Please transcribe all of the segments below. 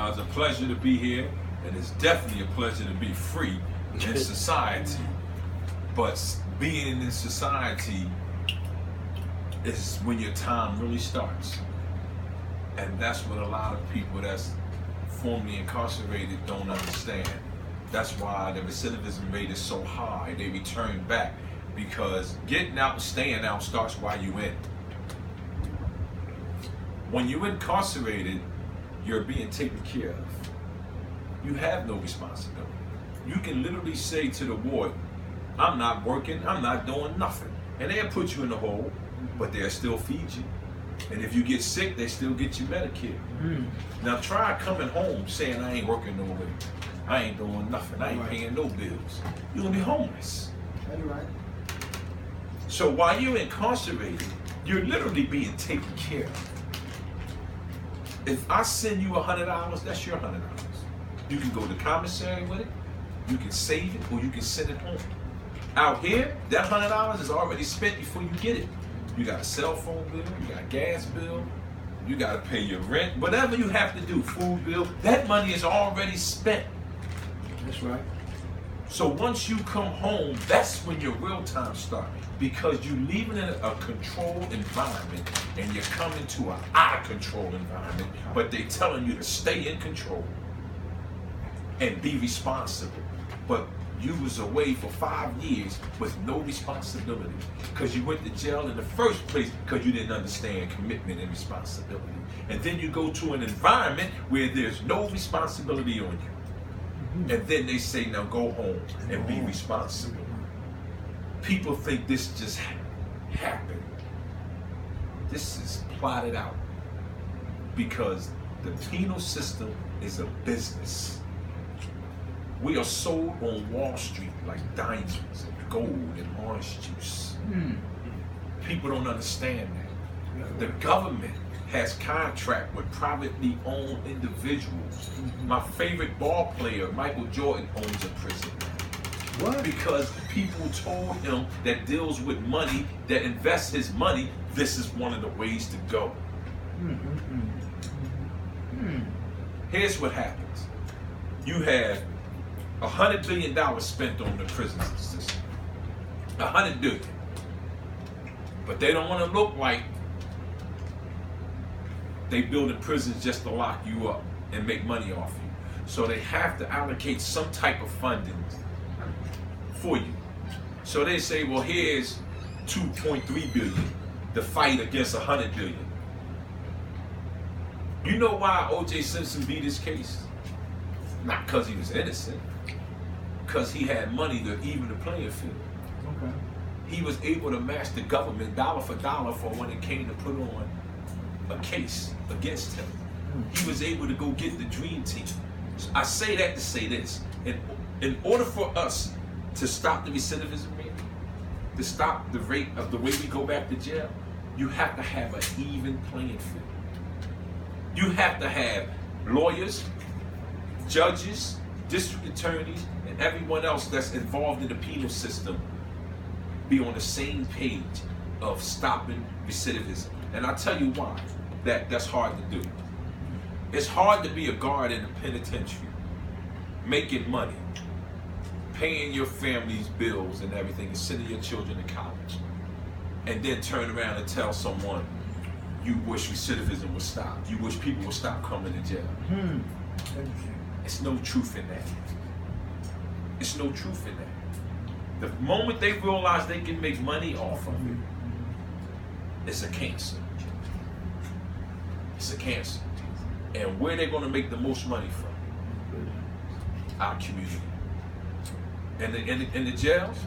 It's a pleasure to be here, and it's definitely a pleasure to be free in society. But being in society is when your time really starts. And that's what a lot of people that's formerly incarcerated don't understand. That's why the recidivism rate is so high. They return back because getting out and staying out starts while you're in. When you're incarcerated, you're being taken care of. You have no responsibility. You can literally say to the warden, I'm not working, I'm not doing nothing. And they'll put you in the hole, but they'll still feed you. And if you get sick, they still get you Medicare. Now try coming home saying I ain't working no way. I ain't doing nothing. I ain't paying no bills. You're gonna be homeless. That's right. So while you're incarcerated, you're literally being taken care of. If I send you $100, that's your $100. You can go to the commissary with it, you can save it, or you can send it home. Out here, that $100 is already spent before you get it. You got a cell phone bill, you got a gas bill, you got to pay your rent, whatever you have to do, food bill, that money is already spent. That's right. So once you come home, that's when your real time starts, because you're leaving in a controlled environment and you're coming to an out of control environment, but they're telling you to stay in control and be responsible. But you was away for 5 years with no responsibility because you went to jail in the first place because you didn't understand commitment and responsibility. And then you go to an environment where there's no responsibility on you. And then they say, now go home and be responsible. People think this just happened. This is plotted out because the penal system is a business. We are sold on Wall Street like diamonds and gold and orange juice. People don't understand that. The government has contract with privately owned individuals. My favorite ball player, Michael Jordan, owns a prison. What? Because people told him that deals with money, that invests his money, this is one of the ways to go. Here's what happens. You have $100 billion spent on the prison system. $100 billion. But they don't want to look like they building prisons just to lock you up and make money off you. So they have to allocate some type of funding for you. So they say, well, here's $2.3 billion to fight against $100 billion. You know why O.J. Simpson beat his case? Not because he was innocent, because he had money to even the playing field. Okay. He was able to match the government dollar for dollar for when it came to put on a case against him. He was able to go get the dream team. So I say that to say this. In order for us to stop the recidivism rate, to stop the rate of the way we go back to jail, you have to have an even playing field. You have to have lawyers, judges, district attorneys, and everyone else that's involved in the penal system be on the same page of stopping recidivism. And I'll tell you why that's hard to do. It's hard to be a guard in a penitentiary, making money, paying your family's bills and everything, and sending your children to college, and then turn around and tell someone you wish recidivism would stop. You wish people would stop coming to jail. It's no truth in that. It's no truth in that. The moment they realize they can make money off of it, it's a cancer. It's a cancer. And where they're going to make the most money from? Our community. And in the jails,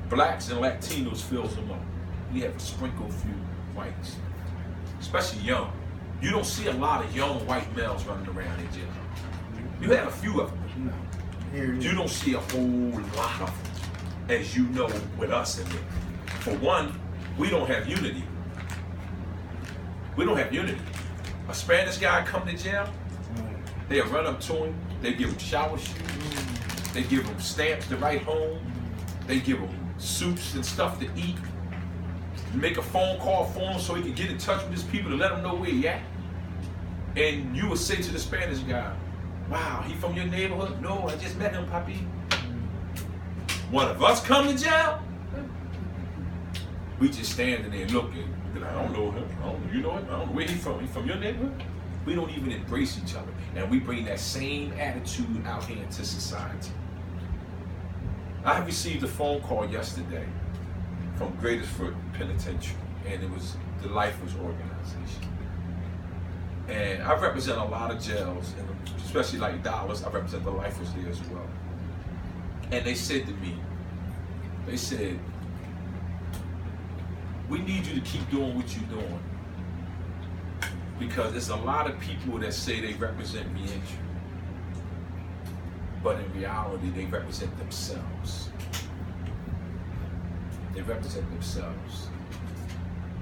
blacks and Latinos fills them up. We have a sprinkle few whites, especially young. You don't see a lot of young white males running around in jail. You have a few of them. You don't see a whole lot of them, as you know, with us in there. For one, we don't have unity. We don't have unity. A Spanish guy come to jail, they'll run up to him, they give him shower shoes, they give him stamps to write home, they give him soups and stuff to eat, make a phone call for him so he can get in touch with his people to let him know where he at. And you would say to the Spanish guy, wow, he from your neighborhood? No, I just met him, papi. One of us come to jail? We just standing there looking. I don't know him. You know him? I don't know where he from. He from your neighborhood? We don't even embrace each other. And we bring that same attitude out here into society. I have received a phone call yesterday from Greatersford Penitentiary, and it was the Lifers organization. And I represent a lot of jails, and especially like Dallas, I represent the Lifers there as well. And they said to me, they said, we need you to keep doing what you're doing, because there's a lot of people that say they represent reentry, but in reality, they represent themselves. They represent themselves.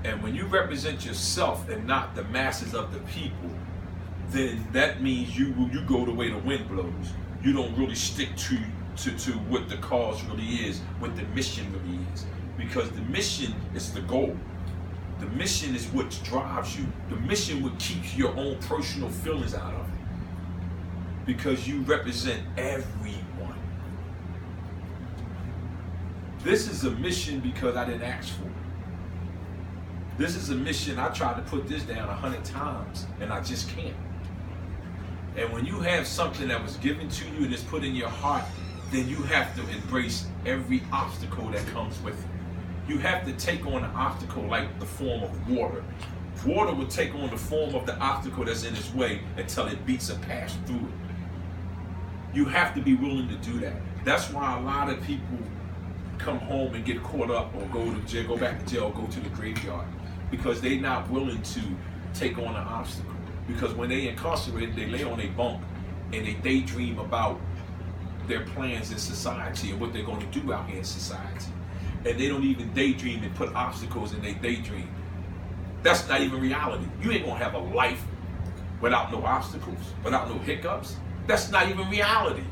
And when you represent yourself and not the masses of the people, then that means you go the way the wind blows. You don't really stick to what the cause really is, what the mission really is. Because the mission is the goal. The mission is what drives you. The mission would keep your own personal feelings out of it. Because you represent everyone. This is a mission because I didn't ask for it. This is a mission, I tried to put this down 100 times and I just can't. And when you have something that was given to you and is put in your heart, then you have to embrace every obstacle that comes with it. You have to take on an obstacle like the form of water. Water will take on the form of the obstacle that's in its way until it beats a path through it. You have to be willing to do that. That's why a lot of people come home and get caught up or go to jail, go back to jail, go to the graveyard, because they're not willing to take on an obstacle. Because when they incarcerated, they lay on a bunk and they daydream about their plans in society and what they're going to do out here in society. And they don't even daydream and put obstacles in their daydream. That's not even reality. You ain't gonna have a life without no obstacles, without no hiccups. That's not even reality.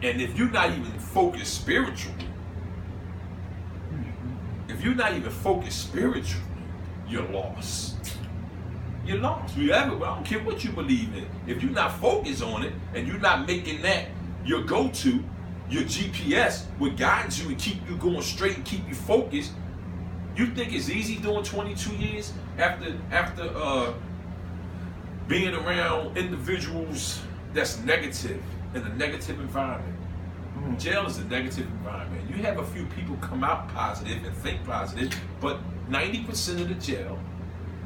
And if you're not even focused spiritually, you're lost. You're lost. I don't care what you believe in. If you're not focused on it and you're not making that your go-to, your GPS, what guides you and keep you going straight and keep you focused, you think it's easy doing 22 years after being around individuals that's negative, in a negative environment. Jail is a negative environment. You have a few people come out positive and think positive, but 90% of the jail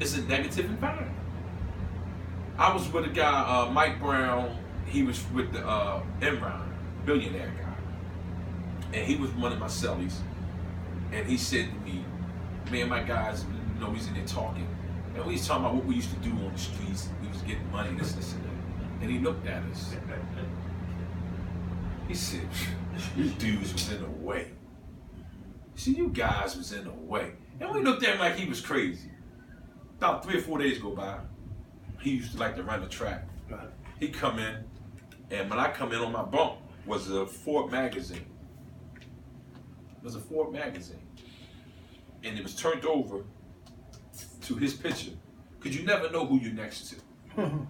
is a negative environment. I was with a guy, Mike Brown. He was with the Enron, billionaire guy, and he was one of my cellies. And he said to me, "Me and my guys, you know, he's in there talking, and we was talking about what we used to do on the streets. We was getting money, this, and that." And he looked at us. He said, "You dudes was in the way. See, you guys was in the way." And we looked at him like he was crazy. About 3 or 4 days go by. He used to like to run the track. He come in, and when I come in on my bunk was a Ford magazine. It was a Ford magazine. And it was turned over to his picture. Because you never know who you're next to. You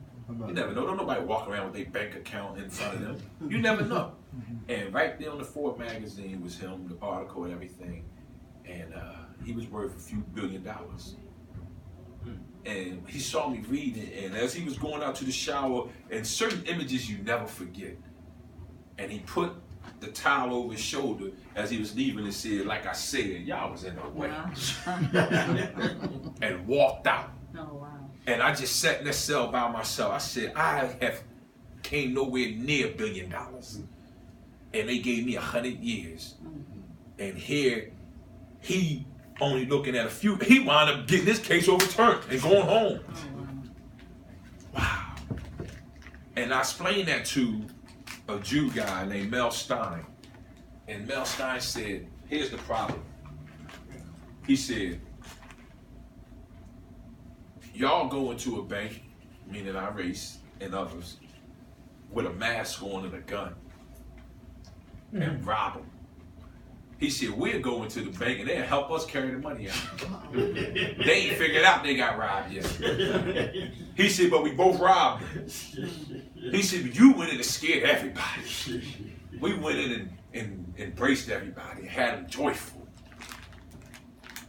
never know. Don't nobody walk around with their bank account in front of them. You never know. And right there on the Ford magazine was him, the article and everything. And he was worth a few $1 billion. And he saw me reading, and as he was going out to the shower, and certain images you never forget. And he put the towel over his shoulder as he was leaving and said, "Like I said, y'all was in the way." And walked out. Oh, wow. And I just sat in that cell by myself. I said, I have came nowhere near $1 billion. And they gave me 100 years. And here, he only looking at a few. He wound up getting this case overturned and going home. Wow. And I explained that to a Jew guy named Mel Stein. And Mel Stein said, here's the problem. He said, y'all go into a bank, meaning our race and others, with a mask on and a gun and rob them. He said, we'll go into the bank and they'll help us carry the money out. They ain't figured out they got robbed yet. He said, but we both robbed them. He said, but you went in and scared everybody. We went in and embraced everybody and had them joyful.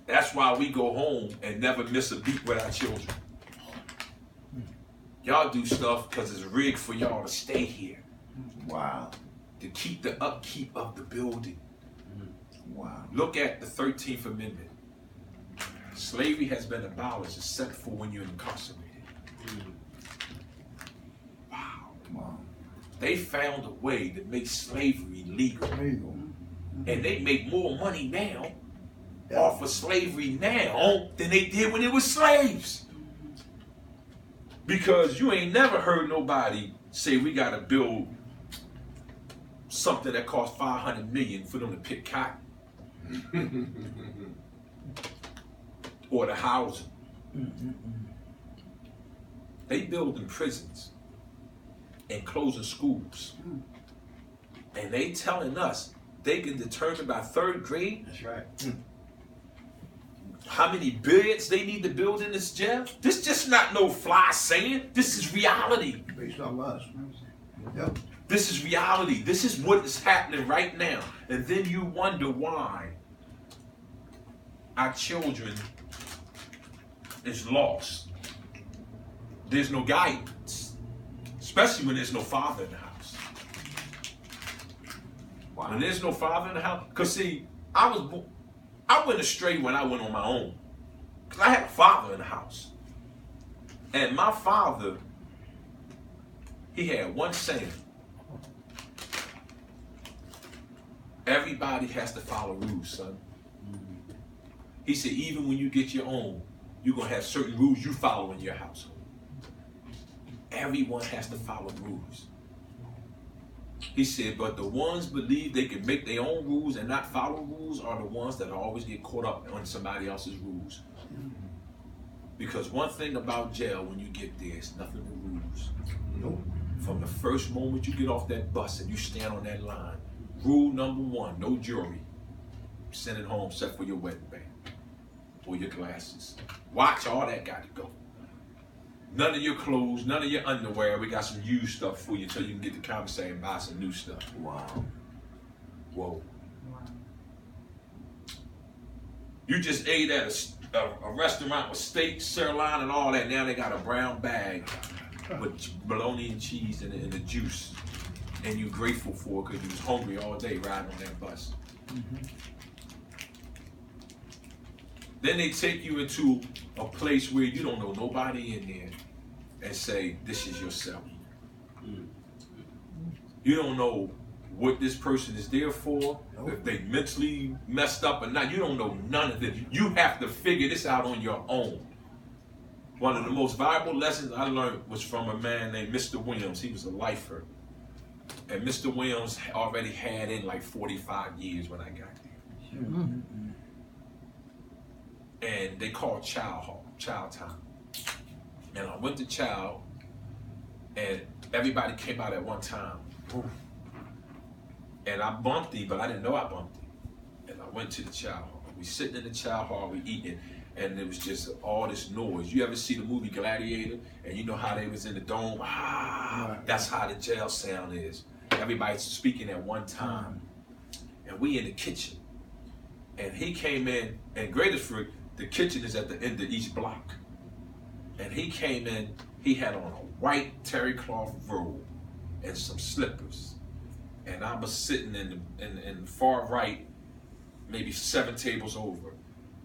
That's why we go home and never miss a beat with our children. Y'all do stuff because it's rigged for y'all to stay here. Wow. To keep the upkeep of the building. Wow. Look at the 13th Amendment. Slavery has been abolished except for when you're incarcerated. Wow. Wow. They found a way to make slavery legal. Legal. And they make more money now off of slavery now than they did when it was slaves. Because you ain't never heard nobody say we got to build something that costs $500 million for them to pick cotton. Or the housing. They building prisons and closing schools. And they telling us they can determine by 3rd grade. That's right. How many beds they need to build in this jail? This just not no fly saying. This is reality. Based on us. Yep. This is reality. This is what is happening right now. And then you wonder why our children is lost. There's no guidance. Especially when there's no father in the house. Wow. When there's no father in the house. Because see, I went astray when I went on my own. Because I had a father in the house. And my father, he had one saying. Everybody has to follow rules, son. He said, even when you get your own, you're going to have certain rules you follow in your household. Everyone has to follow rules. He said, but the ones believe they can make their own rules and not follow rules are the ones that always get caught up on somebody else's rules. Because one thing about jail, when you get there, it's nothing but rules. Nope. From the first moment you get off that bus and you stand on that line, rule number 1, no jewelry. Send it home except for your wedding band or your glasses. Watch, all that got to go. None of your clothes, none of your underwear. We got some used stuff for you until you can get the commissary and buy some new stuff. Wow. Whoa. Wow. You just ate at a restaurant with steak, sirloin, and all that. Now they got a brown bag with bologna and cheese and the juice. And you're grateful for it because you was hungry all day riding on that bus. Then they take you into a place where you don't know nobody in there and say, this is your cell. You don't know what this person is there for, if they mentally messed up or not. You don't know none of this. You have to figure this out on your own. One of the most valuable lessons I learned was from a man named Mr. Williams. He was a lifer. And Mr. Williams already had in like 45 years when I got there. And they called child time. And I went to child, and everybody came out at one time. And I bumped him, but I didn't know I bumped him. And I went to the child hall. We sitting in the child hall, we eating, and it was just all this noise. You ever see the movie Gladiator? And you know how they was in the dome? That's how the jail sound is. Everybody's speaking at one time. And we in the kitchen. And he came in, and Greatersford, the kitchen is at the end of each block. And he came in, he had on a white terry cloth robe and some slippers. And I was sitting in the far right, maybe 7 tables over.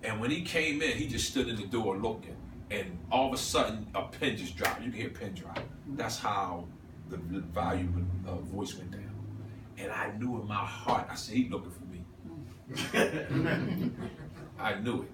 And when he came in, he just stood in the door looking. And all of a sudden, a pin just dropped. You can hear a pin drop. That's how the volume of voice went down. And I knew in my heart, I said, he's looking for me. I knew it.